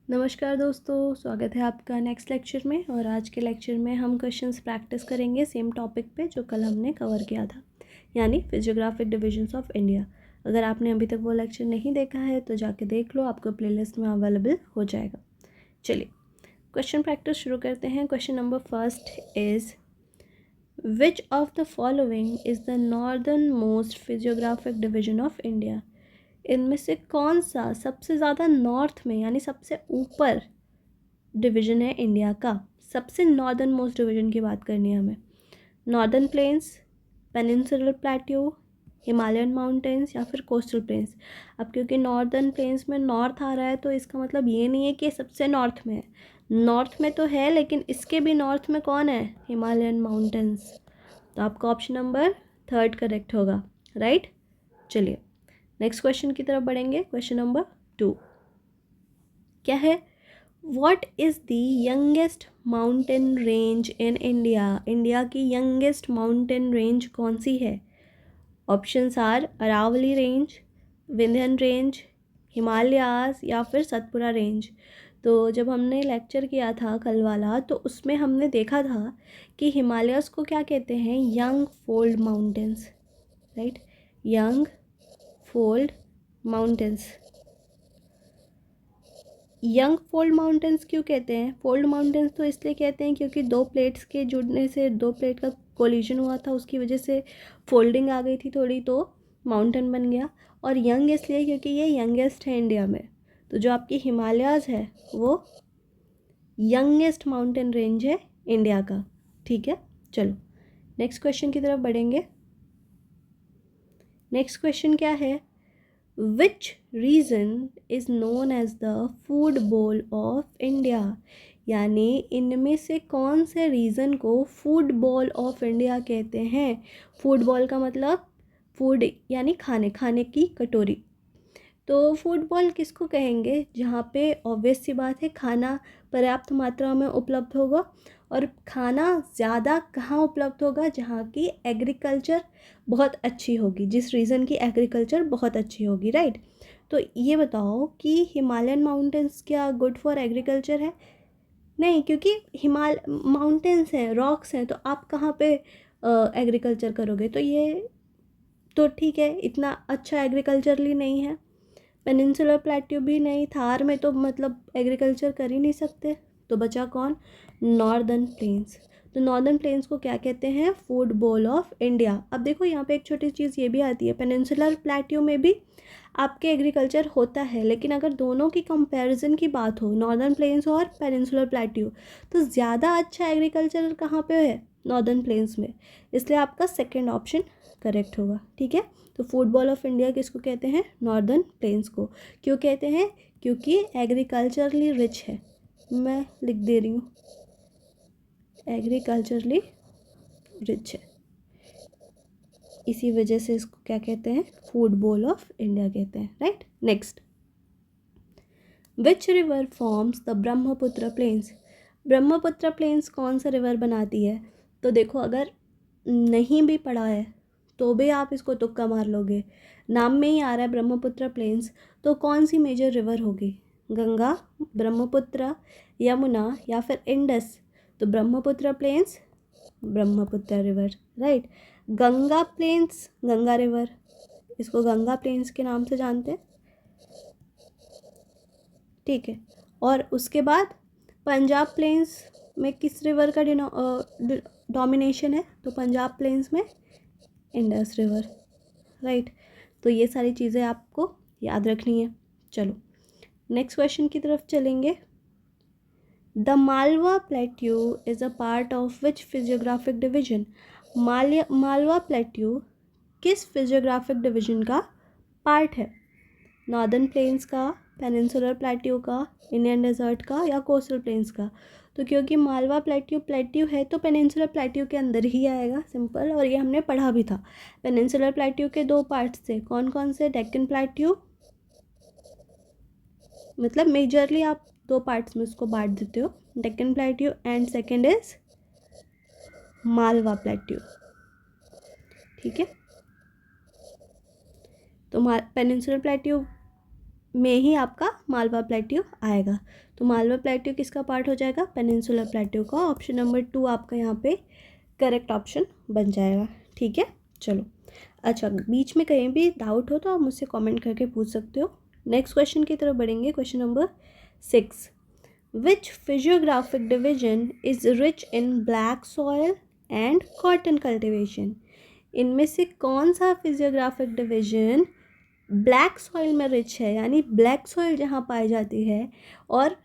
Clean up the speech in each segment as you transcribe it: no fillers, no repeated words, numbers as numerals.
नमस्कार दोस्तों, स्वागत है आपका नेक्स्ट लेक्चर में। और आज के लेक्चर में हम क्वेश्चंस प्रैक्टिस करेंगे सेम टॉपिक पे जो कल हमने कवर किया था, यानी फिजियोग्राफिक डिविजन्स ऑफ इंडिया। अगर आपने अभी तक वो लेक्चर नहीं देखा है तो जाके देख लो, आपको प्लेलिस्ट में अवेलेबल हो जाएगा। चलिए क्वेश्चन प्रैक्टिस शुरू करते हैं। Question number first is which of the following is the northern most physiographic division of India. इनमें से कौन सा सबसे ज़्यादा नॉर्थ में यानी सबसे ऊपर डिवीज़न है इंडिया का। सबसे नॉर्दर्न मोस्ट डिवीज़न की बात करनी है हमें। Northern plains, peninsular plateau, Himalayan mountains या फिर कोस्टल प्लेन्स। अब क्योंकि नॉर्दर्न प्लेन्स में नॉर्थ आ रहा है तो इसका मतलब ये नहीं है कि सबसे नॉर्थ में है। नॉर्थ में तो है, लेकिन इसके भी नॉर्थ में कौन है? हिमालयन माउंटेन्स। तो आपका ऑप्शन नंबर थर्ड करेक्ट होगा, राइट। चलिए नेक्स्ट क्वेश्चन की तरफ बढ़ेंगे। क्वेश्चन नंबर 2 क्या है? What is the youngest mountain range in India. India की यंगेस्ट माउंटेन रेंज कौन सी है? Options are Aravalli range, Vindhyan range, Himalayas या फिर सतपुरा रेंज। तो जब हमने लेक्चर किया था कल वाला, तो उसमें हमने देखा था कि हिमालयस को क्या कहते हैं? Young fold mountains, right. Young fold mountains. Young fold mountains क्यों कहते हैं? फोल्ड माउंटेन्स तो इसलिए कहते हैं क्योंकि दो प्लेट्स के जुड़ने से, दो प्लेट का कोलिजन हुआ था, उसकी वजह से फोल्डिंग आ गई थी थोड़ी, तो माउंटेन बन गया। और यंग इसलिए क्योंकि ये यंगेस्ट है इंडिया में। तो जो आपकी हिमालयाज़ है वो यंगेस्ट माउंटेन रेंज है इंडिया का, ठीक है। चलो नेक्स्ट क्वेश्चन की तरफ बढ़ेंगे। नेक्स्ट क्वेश्चन क्या है? Which region is known as the food bowl of India। यानी इनमें से कौन से रीजन को फूड बॉल ऑफ इंडिया कहते हैं? फूड बॉल का मतलब फूड यानी खाने, खाने की कटोरी। तो फूड बॉल किसको कहेंगे? जहाँ पे ऑब्वियस सी बात है खाना पर्याप्त मात्रा में उपलब्ध होगा। और खाना ज़्यादा कहाँ उपलब्ध होगा? जहाँ की एग्रीकल्चर बहुत अच्छी होगी, जिस रीज़न की एग्रीकल्चर बहुत अच्छी होगी, राइट। तो ये बताओ कि हिमालयन माउंटेन्स क्या गुड फॉर एग्रीकल्चर है? नहीं, क्योंकि माउंटेन्स हैं, रॉक्स हैं, तो आप कहाँ पे एग्रीकल्चर करोगे? तो ये तो ठीक है, इतना अच्छा एग्रीकल्चरली नहीं है। पेनिनसुलर प्लेट्यू भी नहीं, थार में तो मतलब एग्रीकल्चर कर ही नहीं सकते। तो बचा कौन? Northern plains. तो नॉर्दर्न प्लेन्स को क्या कहते हैं? Food bowl of India. अब देखो यहाँ पे एक छोटी चीज़ ये भी आती है, पेनिनसुलर प्लेट्यू में भी आपके एग्रीकल्चर होता है, लेकिन अगर दोनों की कंपैरिजन की बात हो, नॉर्दर्न प्लेन्स और पेनिनसुलर प्लेट्यू, तो ज़्यादा अच्छा एग्रीकल्चर कहाँ पे है? नॉर्दर्न प्लेन्स में। इसलिए आपका सेकेंड ऑप्शन करेक्ट होगा, ठीक है। तो फूड बॉल ऑफ इंडिया किसको कहते हैं? नॉर्दर्न प्लेन्स को। क्यों कहते हैं? क्योंकि एग्रीकल्चरली रिच है। मैं लिख दे रही हूँ, एग्रीकल्चरली रिच है, इसी वजह से इसको क्या कहते हैं? फूड बॉल ऑफ इंडिया कहते हैं, right. Next, which river forms the Brahmaputra plains. Brahmaputra plains कौन सा रिवर बनाती है? तो देखो, अगर नहीं भी पढ़ा है तो भी आप इसको तुक्का मार लोगे। नाम में ही आ रहा है ब्रह्मपुत्र प्लेन्स, तो कौन सी मेजर रिवर होगी? गंगा, ब्रह्मपुत्र, यमुना या फिर इंडस। तो Brahmaputra plains, Brahmaputra river, right. Ganga plains, Ganga river, इसको गंगा प्लेन्स के नाम से जानते हैं, ठीक है। और उसके बाद पंजाब प्लेन्स में किस रिवर का डोमिनेशन है? तो पंजाब प्लेन्स में इंडस रिवर, राइट। तो ये सारी चीज़ें आपको याद रखनी है। चलो नेक्स्ट क्वेश्चन की तरफ चलेंगे। The Malwa plateau is a part of which physiographic division. Malwa plateau किस फिजियोग्राफिक डिवीजन का पार्ट है? नॉर्दर्न प्लेन्स का, पेनिनसुलर प्लेट्यू का, इंडियन डेजर्ट का या कोस्टल प्लेन्स का? तो क्योंकि मालवा प्लेट्यू है तो पेनिनसुलर प्लेट्यू के अंदर ही आएगा, सिंपल। और ये हमने पढ़ा भी था। पेनिनसुलर प्लेट्यू के दो पार्ट्स थे, कौन कौन से? डेक्कन प्लेट्यू, मतलब मेजरली आप दो पार्ट्स में उसको बांट देते हो, Deccan plateau and second is Malwa plateau, ठीक है। तो पेनिनसुलर प्लेट्यू में ही आपका मालवा प्लेट्यू आएगा। तो मालवा प्लेट्यू किसका पार्ट हो जाएगा? पेनिनसुलर प्लेट्यू का। ऑप्शन नंबर 2 आपका यहाँ पे करेक्ट ऑप्शन बन जाएगा। ठीक है, चलो। अच्छा, बीच में कहीं भी डाउट हो तो आप मुझसे कमेंट करके पूछ सकते हो। नेक्स्ट क्वेश्चन की तरफ बढ़ेंगे। Question number 6, which physiographic division is rich in black soil and cotton cultivation? इनमें से कौन सा फिजियोग्राफिक डिवीजन ब्लैक सॉइल में रिच है, यानी ब्लैक सॉइल जहाँ पाई जाती है, और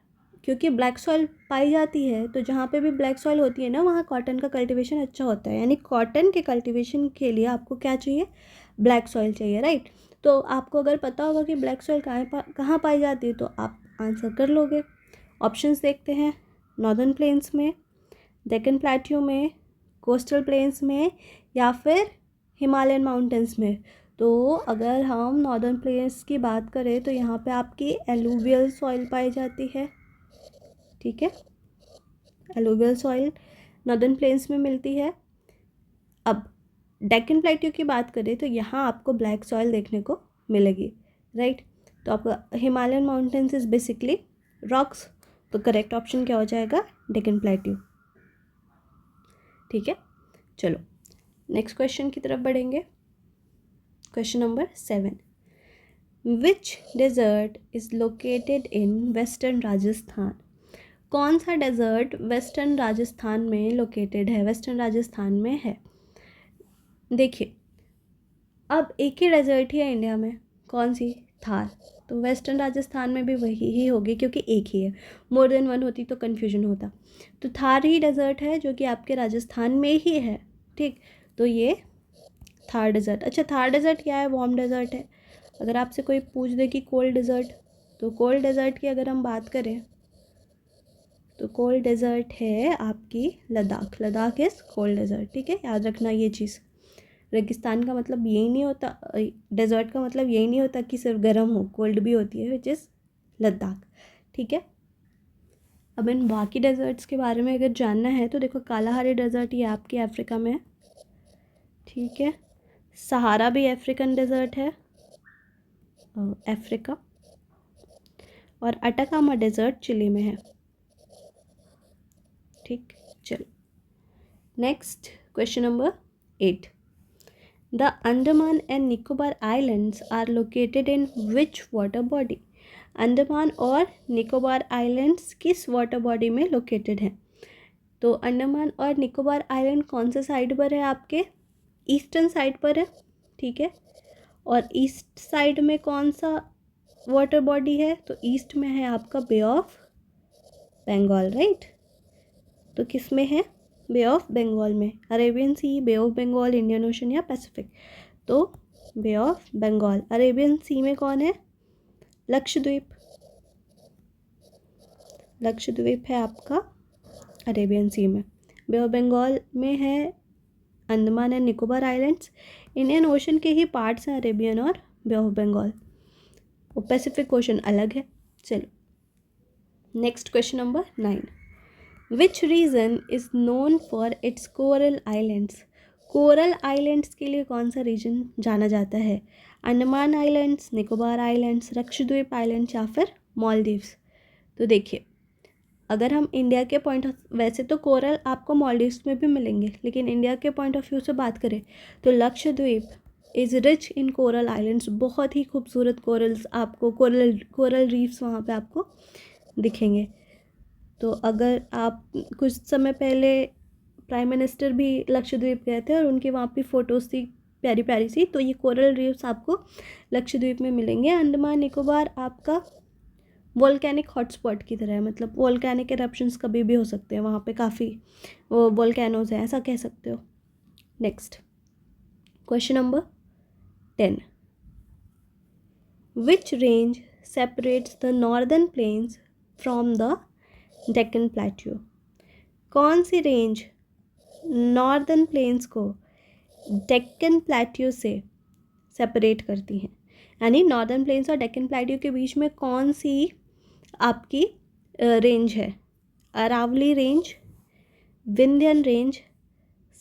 क्योंकि ब्लैक सॉइल पाई जाती है तो जहाँ पे भी ब्लैक सॉइल होती है ना, वहाँ कॉटन का कल्टीवेशन अच्छा होता है। यानी कॉटन के कल्टीवेशन के लिए आपको क्या चाहिए? ब्लैक सॉइल चाहिए, राइट। तो आपको अगर पता होगा कि ब्लैक सॉइल कहाँ पाई जाती है तो आप आंसर कर लोगे। ऑप्शंस देखते हैं। नॉर्दर्न प्लेन्स में, डेक्कन प्लेट्यू में, कोस्टल प्लेन्स में, या फिर हिमालयन माउंटेन्स में। तो अगर हम नॉर्दर्न प्लेन्स की बात करें तो यहाँ पे आपकी एलुवियल सॉइल पाई जाती है। ठीक है, एलुवियल सॉइल नॉर्दर्न प्लेन्स में मिलती है। अब डेक्कन प्लेट्यू की बात करें तो यहाँ आपको ब्लैक सॉइल देखने को मिलेगी, राइट। तो आपका Himalayan mountains is basically rocks. तो करेक्ट ऑप्शन क्या हो जाएगा? डेक्कन प्लेट्यू। ठीक है, चलो नेक्स्ट क्वेश्चन की तरफ बढ़ेंगे। Question number 7, which desert is located in western Rajasthan? कौन सा डेजर्ट वेस्टर्न राजस्थान में लोकेटेड है, वेस्टर्न राजस्थान में है? देखिए, अब एक ही डेजर्ट ही है इंडिया में, कौन सी? थार। तो वेस्टर्न राजस्थान में भी वही ही होगी क्योंकि एक ही है। मोर देन वन होती तो कन्फ्यूजन होता। तो थार ही डेजर्ट है जो कि आपके राजस्थान में ही है। ठीक, तो ये थार डेजर्ट। अच्छा, थार डेजर्ट क्या है? वार्म डेजर्ट है। अगर आपसे कोई पूछ दे कि कोल्ड डेजर्ट, तो कोल्ड डेजर्ट की अगर हम बात करें तो कोल्ड डेजर्ट है आपकी Ladakh. Ladakh is cold desert. ठीक है, याद रखना ये चीज़। रेगिस्तान का मतलब यही नहीं होता, डेजर्ट का मतलब यही नहीं होता कि सिर्फ गर्म हो, कोल्ड भी होती है, विच इज़ लद्दाख। ठीक है, अब इन बाकी डेजर्ट्स के बारे में अगर जानना है तो देखो, कालाहारी डेजर्ट ये आपकी अफ्रीका में है। ठीक है, सहारा भी अफ्रीकन डेजर्ट है, अफ्रीका। और अटाकामा डेजर्ट चिली में है। ठीक, चलो next question number 8, the Andaman and Nicobar islands are located in which water body? Andaman और निकोबार आइलैंड्स किस वाटर बॉडी में लोकेटेड हैं? तो अंडमान और निकोबार आइलैंड कौन से साइड पर है? आपके ईस्टर्न साइड पर है। ठीक है, और ईस्ट साइड में कौन सा वाटर बॉडी है? तो ईस्ट में है आपका बे ऑफ बंगाल, राइट। तो किस में है? बे ऑफ बंगाल में। Arabian sea, bay of Bengal, Indian ocean या पैसिफिक? तो bay of Bengal. Arabian sea में कौन है? लक्षद्वीप। लक्षद्वीप है आपका अरेबियन सी में। बे ऑफ बंगाल में है Andaman and Nicobar islands. Indian ocean के ही पार्ट्स हैं अरेबियन और बे ऑफ बंगाल। वो पैसिफिक ओशन अलग है। चलो next question number 9, which region is known for its coral islands? Coral islands के लिए कौन सा रीजन जाना जाता है? Andaman islands, Nicobar islands, Lakshadweep islands या फिर मालदीव्स? तो देखिए, अगर हम इंडिया के पॉइंट ऑफ, वैसे तो कोरल आपको मालदीव्स में भी मिलेंगे, लेकिन इंडिया के पॉइंट ऑफ व्यू से बात करें तो Lakshadweep is rich in coral islands. बहुत ही खूबसूरत कोरल्स आपको, कोरल रीफ्स वहाँ पे आपको दिखेंगे। तो अगर आप कुछ समय पहले प्राइम मिनिस्टर भी लक्षद्वीप गए थे और उनकी वहाँ पे फ़ोटोज़ थी प्यारी प्यारी सी, तो ये कोरल रीफ्स आपको लक्षद्वीप में मिलेंगे। अंडमान निकोबार आपका वोल्केनिक हॉटस्पॉट की तरह है, मतलब वोल्केनिक एरप्शंस कभी भी हो सकते हैं वहाँ पे, काफ़ी वो वोल्केनोज हैं, ऐसा कह सकते हो। Next question number 10, which range separates the northern plains from the Deccan plateau? कौन सी रेंज नॉर्दर्न प्लेन्स को डेक्कन प्लेट्यू से सेपरेट करती हैं? यानी नॉर्दर्न प्लेन्स और डेक्कन प्लेट्यू के बीच में कौन सी आपकी रेंज है? Aravalli range, Vindhyan range,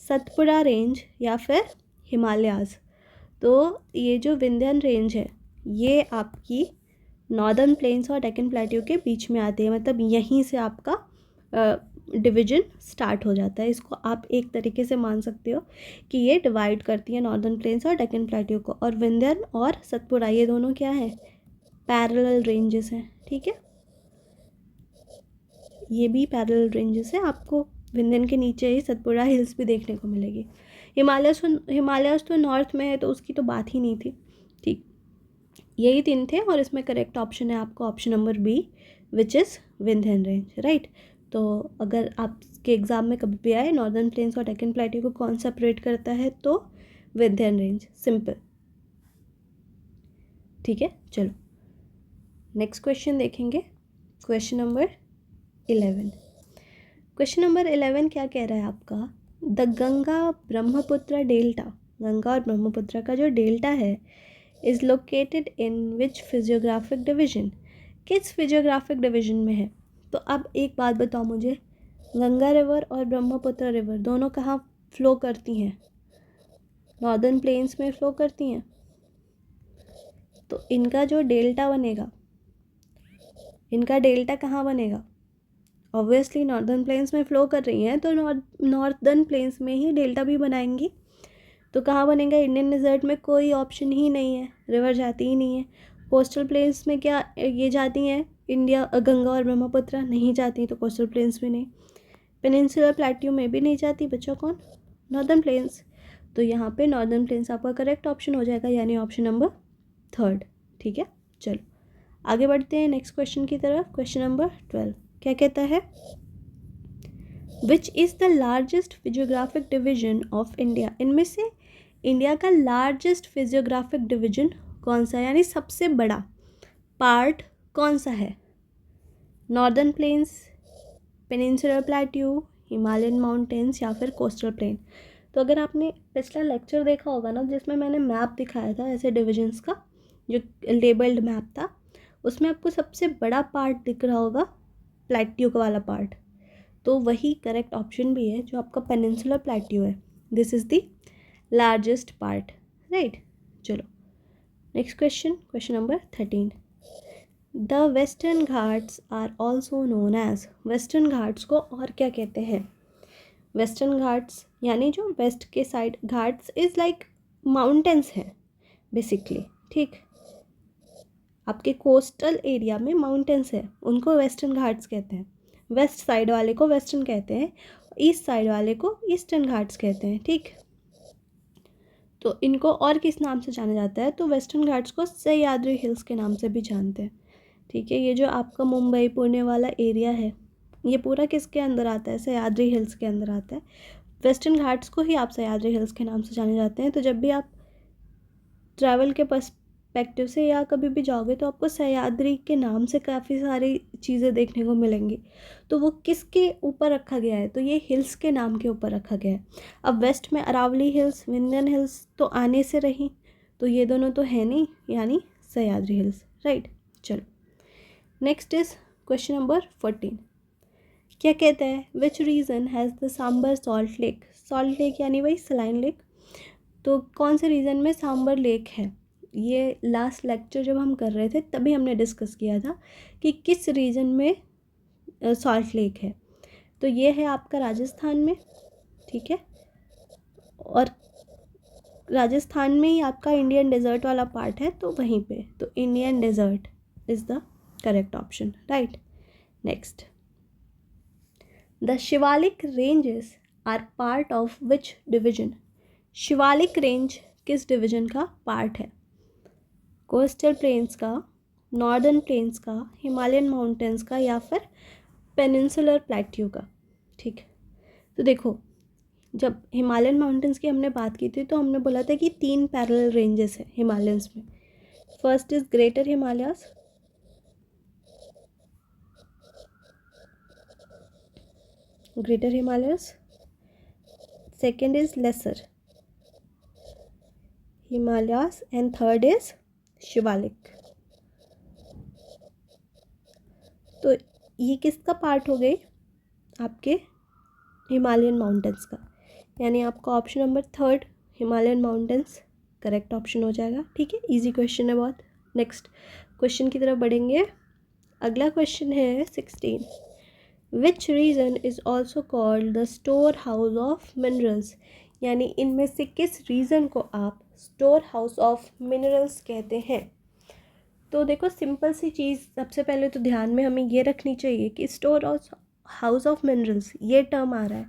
Satpura range या फिर हिमालयाज़? तो ये जो विंध्यन रेंज है ये आपकी नॉर्दर्न प्लेन्स और डेक्कन प्लेट्यू के बीच में आती है, मतलब यहीं से आपका डिवीजन स्टार्ट हो जाता है। इसको आप एक तरीके से मान सकते हो कि ये डिवाइड करती है नॉर्दर्न प्लेन्स और डेक्कन प्लेट्यू को। और विंध्य और सतपुड़ा ये दोनों क्या है, पैरेलल रेंजेस हैं, ठीक है, ये भी पैरेलल रेंजेस हैं। आपको विंध्यन के नीचे ही सतपुड़ा हिल्स भी देखने को मिलेगी। हिमालयस तो नॉर्थ में है तो उसकी तो बात ही नहीं थी, ठीक। यही तीन थे और इसमें करेक्ट ऑप्शन है आपका option number B, which is Vindhyan range, right. तो अगर आपके एग्ज़ाम में कभी भी आए नॉर्दर्न प्लेन्स और डेक्कन प्लेट्यू को कौन सेपरेट करता है, तो विंध्यन रेंज, सिंपल, ठीक है। चलो नेक्स्ट क्वेश्चन देखेंगे, क्वेश्चन नंबर 11। क्वेश्चन नंबर 11 क्या कह रहा है आपका, द गंगा ब्रह्मपुत्र डेल्टा, गंगा और ब्रह्मपुत्र का जो डेल्टा है, is located in which physiographic division, किस फिजियोग्राफिक डिवीजन में है। तो अब एक बात बताओ मुझे, गंगा रिवर और ब्रह्मपुत्र रिवर दोनों कहाँ फ्लो करती हैं, नॉर्दर्न प्लेन्स में फ्लो करती हैं। तो इनका जो डेल्टा बनेगा, इनका डेल्टा कहाँ बनेगा, ऑब्वियसली नॉर्दर्न प्लेन्स में फ़्लो कर रही हैं तो नॉर्दर्न प्लेन्स में ही डेल्टा भी बनाएंगी। तो कहाँ बनेगा, इंडियन डिज़र्ट में कोई ऑप्शन ही नहीं है, रिवर जाती ही नहीं है। कोस्टल प्लेन्स में क्या ये जाती हैं, इंडिया गंगा और ब्रह्मपुत्र नहीं जाती, तो कोस्टल प्लेन्स में नहीं। पेनिनसुलर प्लेट्यू में भी नहीं जाती, बच्चों कौन, नॉर्दर्न प्लेन्स। तो यहाँ पे नॉर्दर्न प्लेन्स आपका करेक्ट ऑप्शन हो जाएगा, यानी ऑप्शन नंबर 3, ठीक है। चलो आगे बढ़ते हैं नेक्स्ट क्वेश्चन की तरफ। क्वेश्चन नंबर 12 क्या कहता है, which is the largest physiographic division of India, इनमें से इंडिया का लार्जेस्ट फिजियोग्राफिक डिवीजन कौन सा है, यानी सबसे बड़ा पार्ट कौन सा है, northern plains, peninsular plateau, Himalayan mountains या फिर कोस्टल प्लेन। तो अगर आपने पिछला लेक्चर देखा होगा ना, जिसमें मैंने मैप दिखाया था ऐसे डिविजन्स का, जो लेबल्ड मैप था, उसमें आपको सबसे बड़ा पार्ट दिख रहा होगा, प्लेट्यू का वाला पार्ट, तो वही करेक्ट ऑप्शन भी है जो आपका पेनिनसुलर प्लेट्यू है, this is the largest part, right. चलो next question, question number 13। The Western Ghats are also known as, Western Ghats को और क्या कहते हैं, वेस्टर्न घाट्स यानी जो वेस्ट के side, Ghats is like mountains हैं बेसिकली, ठीक, आपके कोस्टल एरिया में माउंटेन्स है, उनको वेस्टर्न घाट्स कहते हैं। वेस्ट साइड वाले को वेस्टर्न कहते हैं, ईस्ट साइड वाले को ईस्टर्न घाट्स कहते हैं, ठीक। तो इनको और किस नाम से जाना जाता है, तो वेस्टर्न घाट्स को सह्याद्री हिल्स के नाम से भी जानते हैं, ठीक है। ये जो आपका मुंबई पुणे वाला एरिया है, ये पूरा किसके अंदर आता है, सह्याद्री हिल्स के अंदर आता है। वेस्टर्न घाट्स को ही आप सह्याद्री हिल्स के नाम से जाने जाते हैं। तो जब भी आप ट्रैवल के पर्सपेक्टिव से या कभी भी जाओगे तो आपको सह्याद्री के नाम से काफ़ी सारी चीज़ें देखने को मिलेंगी। तो वो किसके ऊपर रखा गया है, तो ये हिल्स के नाम के ऊपर रखा गया है। अब वेस्ट में अरावली हिल्स, विंध्यन हिल्स तो आने से रही, तो ये दोनों तो है नहीं, यानी सह्याद्री हिल्स, राइट। चलो नेक्स्ट इज क्वेश्चन नंबर 14। क्या कहता है, which region has the Sambhar salt lake, salt lake यानी वही सलाइन लेक, तो कौन से रीजन में सांबर लेक है। ये लास्ट लेक्चर जब हम कर रहे थे तभी हमने डिस्कस किया था कि किस रीजन में सॉल्ट लेक है। तो ये है आपका राजस्थान में, ठीक है, और राजस्थान में ही आपका इंडियन डेजर्ट वाला पार्ट है, तो वहीं पे, तो Indian desert is the correct option, right. Next, the Shivalik ranges are part of which division, Shivalik range किस डिवीजन का पार्ट है, कोस्टल प्लेन्स का, नॉर्दर्न प्लेन्स का, हिमालयन माउंटेन्स का या फिर पेनिनसुलर प्लेट्यू का, ठीक। तो देखो जब हिमालयन माउंटेन्स की हमने बात की थी तो हमने बोला था कि 3 पैरेलल रेंजेस हैं हिमालयंस में। First is greater Himalayas, greater Himalayas, second is lesser Himalayas and third is Shivalik. तो ये किसका पार्ट हो गई, आपके हिमालयन माउंटेन्स का, यानी आपका option number 3 Himalayan mountains correct option हो जाएगा, ठीक है। इजी क्वेश्चन है बहुत। नेक्स्ट क्वेश्चन की तरफ बढ़ेंगे। अगला क्वेश्चन है 16, which region is also called the store house of minerals, यानी इनमें से किस रीजन को आप स्टोर हाउस ऑफ मिनरल्स कहते हैं। तो देखो सिंपल सी चीज़, सबसे पहले तो ध्यान में हमें ये रखनी चाहिए कि स्टोर हाउस ऑफ मिनरल्स ये टर्म आ रहा है,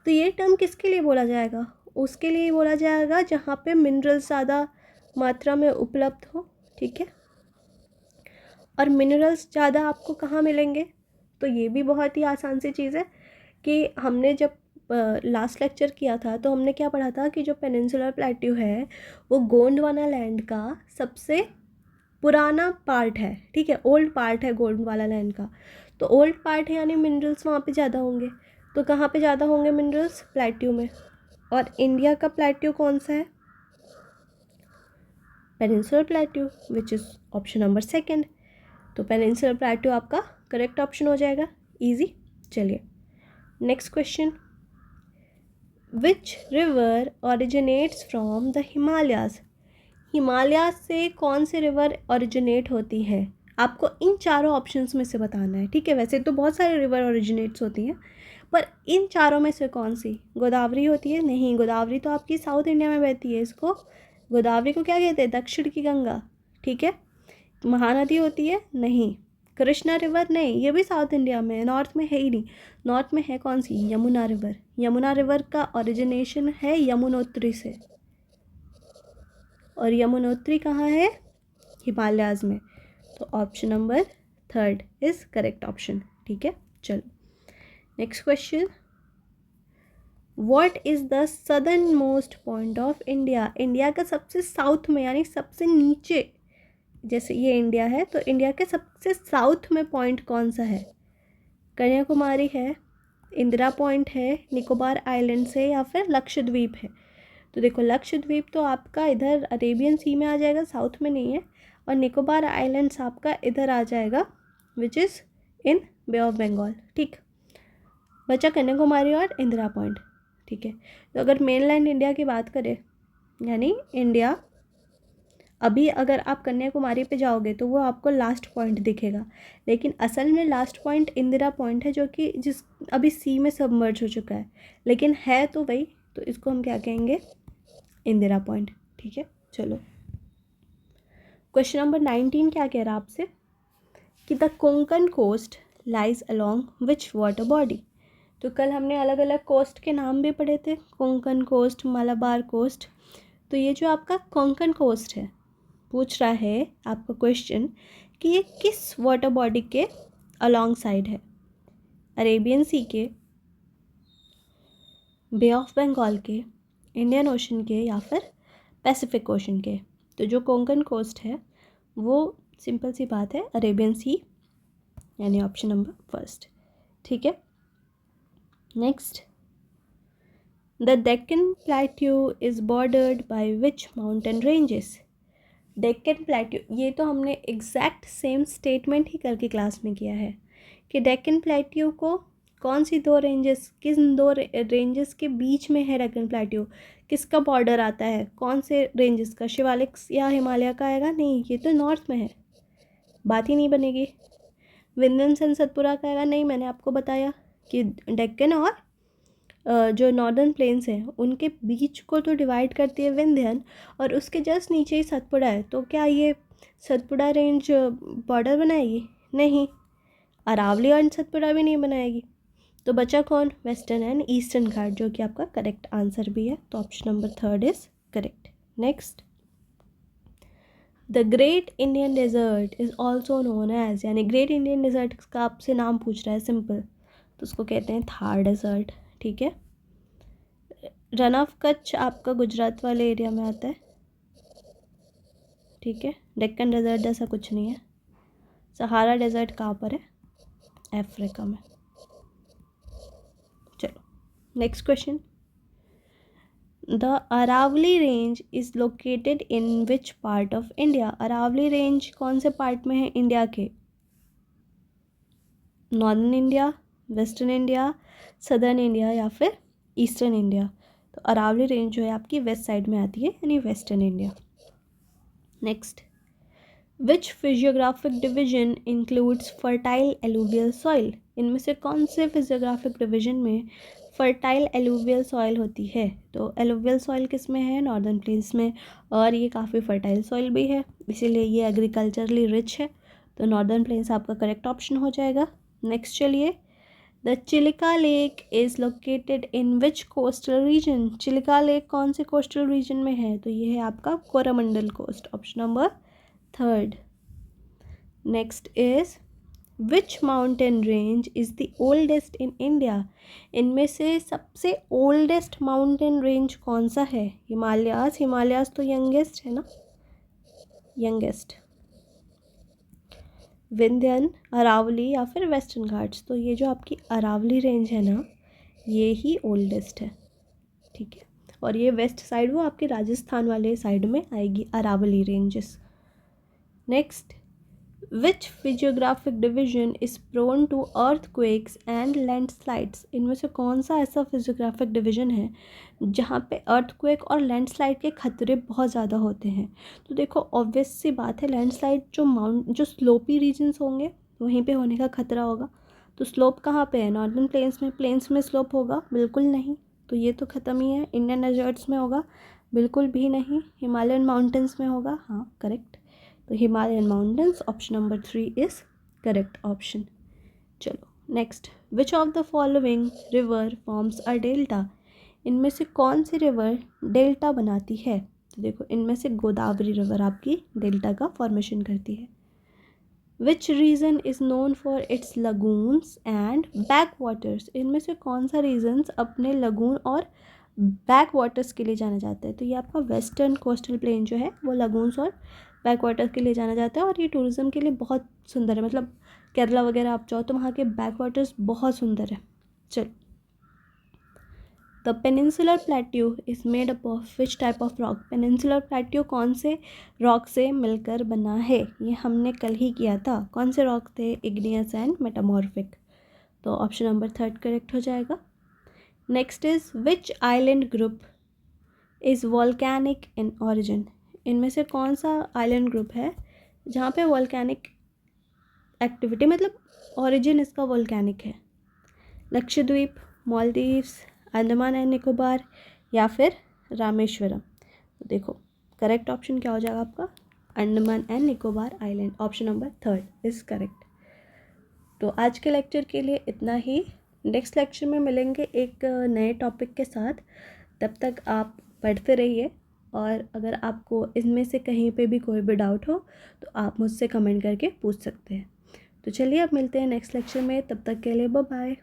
तो ये टर्म किसके लिए बोला जाएगा, उसके लिए बोला जाएगा जहाँ पे मिनरल्स ज़्यादा मात्रा में उपलब्ध हो, ठीक है। और मिनरल्स ज़्यादा आपको कहाँ मिलेंगे, तो ये भी बहुत ही आसान सी चीज़ है कि हमने जब लास्ट लेक्चर किया था तो हमने क्या पढ़ा था कि जो पेनिनसुलर प्लेट्यू है वो गोंडवाना लैंड का सबसे पुराना पार्ट है, ठीक है, ओल्ड पार्ट है गोंडवाना लैंड का। तो ओल्ड पार्ट है यानी मिनरल्स वहाँ पे ज़्यादा होंगे। तो कहाँ पे ज़्यादा होंगे मिनरल्स, प्लेट्यू में। और इंडिया का प्लेट्यू कौन सा है, peninsular plateau, which is option number 2। तो पेनिनसुलर प्लेट्यू आपका करेक्ट ऑप्शन हो जाएगा, इजी। चलिए next question, which river originates from the Himalayas, Himalaya से कौन सी रिवर ओरिजिनेट होती है, आपको इन चारों ऑप्शंस में से बताना है, ठीक है। वैसे तो बहुत सारी रिवर ओरिजिनेट्स होती हैं, पर इन चारों में से कौन सी, गोदावरी होती है, नहीं, गोदावरी तो आपकी साउथ इंडिया में बहती है, इसको गोदावरी को क्या कहते हैं, दक्षिण की गंगा, ठीक है। महानदी होती है, नहीं। कृष्णा रिवर, नहीं, ये भी साउथ इंडिया में है, नॉर्थ में है ही नहीं। नॉर्थ में है कौन सी, यमुना रिवर, यमुना रिवर का ओरिजिनेशन है यमुनोत्री से, और यमुनोत्री कहाँ है, हिमालयाज में। तो option number 3 is correct option, ठीक है। चलो next question, what is the southern most point of India, India का सबसे साउथ में यानी सबसे नीचे, जैसे ये इंडिया है तो इंडिया के सबसे साउथ में पॉइंट कौन सा है, कन्याकुमारी है, इंदिरा पॉइंट है, निकोबार आइलैंड्स है, या फिर लक्षद्वीप है। तो देखो लक्षद्वीप तो आपका इधर अरेबियन सी में आ जाएगा, साउथ में नहीं है, और निकोबार आइलैंड्स आपका इधर आ जाएगा, which is in bay of Bengal, ठीक। बचा कन्याकुमारी और इंदिरा पॉइंट, ठीक है। तो अगर मेनलैंड इंडिया की बात करें, यानी इंडिया, अभी अगर आप कन्याकुमारी पे जाओगे तो वो आपको लास्ट पॉइंट दिखेगा, लेकिन असल में लास्ट पॉइंट इंदिरा पॉइंट है, जो कि जिस अभी सी में सबमर्ज हो चुका है, लेकिन है तो वही, तो इसको हम क्या कहेंगे, इंदिरा पॉइंट, ठीक है। चलो क्वेश्चन नंबर 19 क्या कह रहा है आपसे, कि the Konkan coast lies along which water body. तो कल हमने अलग अलग कोस्ट के नाम भी पढ़े थे, कोंकण कोस्ट, मलाबार कोस्ट। तो ये जो आपका कोंकण कोस्ट है, पूछ रहा है आपका क्वेश्चन कि ये किस वाटर बॉडी के अलोंग साइड है, अरेबियन सी के, बे ऑफ बंगाल के, इंडियन ओशन के, या फिर पैसिफिक ओशन के। तो जो कोंकण कोस्ट है वो सिंपल सी बात है अरेबियन सी, यानी ऑप्शन नंबर 1, ठीक है। Next, the Deccan plateau is bordered by which mountain ranges. Deccan plateau, ये तो हमने एग्जैक्ट सेम स्टेटमेंट ही कल की क्लास में किया है कि डेक्कन प्लेट्यू को कौन सी दो रेंजेस, किन दो रेंजेस के बीच में है डेक्कन प्लेट्यू, किसका बॉर्डर आता है, कौन से रेंजेस का, शिवालिक्स या हिमालय का आएगा, नहीं, ये तो नॉर्थ में है, बात ही नहीं बनेगी। विंध्यन सतपुरा का आएगा, नहीं, मैंने आपको बताया कि डेक्कन और जो नॉर्दर्न प्लेन्स हैं उनके बीच को तो डिवाइड करती है विंध्यन, और उसके जस्ट नीचे ही सतपुड़ा है, तो क्या ये सतपुड़ा रेंज बॉर्डर बनाएगी, नहीं, अरावली और सतपुड़ा भी नहीं बनाएगी। तो बचा कौन, वेस्टर्न एंड ईस्टर्न घाट, जो कि आपका करेक्ट आंसर भी है, तो option number 3 is correct. Next, the great Indian desert is also known as, यानी ग्रेट इंडियन डेजर्ट का आपसे नाम पूछ रहा है सिंपल, तो उसको कहते हैं थार डेजर्ट, ठीक है। रन ऑफ कच्छ आपका गुजरात वाले एरिया में आता है, ठीक है। डेक्कन डेजर्ट जैसा कुछ नहीं है। सहारा डेजर्ट कहाँ पर है, अफ्रीका में। चलो next question, the Aravalli range is located in which part of India. Aravalli range कौन से पार्ट में है इंडिया के, northern India, western India, southern India, या फिर ईस्टर्न इंडिया। तो अरावली रेंज जो है आपकी वेस्ट साइड में आती है, यानी western India. Next, which physiographic division includes fertile alluvial soil? इनमें से कौन से फिजियोग्राफिक डिवीजन में फर्टाइल एलुवियल सॉइल होती है? तो एलुवियल सॉइल किस में है? नॉर्दर्न प्लेन्स में, और ये काफ़ी फर्टाइल सॉइल भी है, इसीलिए ये एग्रीकल्चरली रिच है। तो नॉर्दर्न प्लेन्स आपका करेक्ट ऑप्शन हो जाएगा। नेक्स्ट चलिए, the Chilika lake is located in which coastal region? Chilika lake कौन से कोस्टल रीजन में है? तो ये है आपका Coromandel coast, option number 3rd। Next is which mountain range is the oldest in India? इनमें से सबसे ओल्डेस्ट माउंटेन रेंज कौन सा है? हिमालयास, हिमालयास तो यंगेस्ट है ना, यंगेस्ट। विंध्यन, अरावली या फिर वेस्टर्न घाट्स? तो ये जो आपकी अरावली रेंज है ना, ये ही ओल्डेस्ट है, ठीक है। और ये वेस्ट साइड वो आपके राजस्थान वाले साइड में आएगी, Aravalli ranges. Next, which physiographic division is prone to earthquakes and landslides? इनमें से कौन सा ऐसा फिजियोग्राफिक डिवीजन है जहाँ पे अर्थक्वेक और लैंडस्लाइड के खतरे बहुत ज़्यादा होते हैं? तो देखो ऑब्वियस सी बात है, लैंडस्लाइड जो स्लोपी रीजन्स होंगे वहीं पे होने का खतरा होगा। तो स्लोप कहाँ पे है? नॉर्दर्न प्लेन्स में स्लोप होगा? बिल्कुल नहीं, तो ये तो ख़त्म ही है। इंडियन डेजर्ट्स में होगा? बिल्कुल भी नहीं। हिमालयन माउंटेन्स में होगा? हाँ करेक्ट। तो Himalayan mountains, option number 3 is correct option. चलो next, which of the following river forms a delta? इनमें से कौन सी रिवर डेल्टा बनाती है? तो देखो इनमें से गोदावरी रिवर आपकी डेल्टा का फॉर्मेशन करती है। Which region is known for its lagoons and back waters? इनमें से कौन सा रीजन्स अपने लगून और बैक वाटर्स के लिए जाना जाता है? तो ये आपका वेस्टर्न कोस्टल प्लेन जो है वो लगून्स और बैक वाटर्स के लिए जाना जाता है, और ये टूरिज़्म के लिए बहुत सुंदर है। मतलब केरला वगैरह आप जाओ तो वहाँ के बैक वाटर्स बहुत सुंदर है। चलो, the peninsular plateau is made up of which type of rock? Peninsular plateau कौन से रॉक से मिलकर बना है? ये हमने कल ही किया था। कौन से रॉक थे? Igneous and metamorphic. तो ऑप्शन नंबर 3 करेक्ट हो जाएगा। Next is which island group is volcanic in origin? इनमें से कौन सा आइलैंड ग्रुप है जहाँ पे वॉल्केनिक एक्टिविटी, मतलब ऑरिजिन इसका वॉल्केनिक है? लक्षद्वीप, मालदीव्स, अंडमान एंड निकोबार या फिर रामेश्वरम? तो देखो करेक्ट ऑप्शन क्या हो जाएगा आपका? Andaman and Nicobar island, option number 3 is correct. तो आज के लेक्चर के लिए इतना ही। नेक्स्ट लेक्चर में मिलेंगे एक नए टॉपिक के साथ। तब तक आप पढ़ते रहिए, और अगर आपको इनमें से कहीं पे भी कोई भी डाउट हो तो आप मुझसे कमेंट करके पूछ सकते हैं। तो चलिए अब मिलते हैं नेक्स्ट लेक्चर में, तब तक के लिए बाय बाय।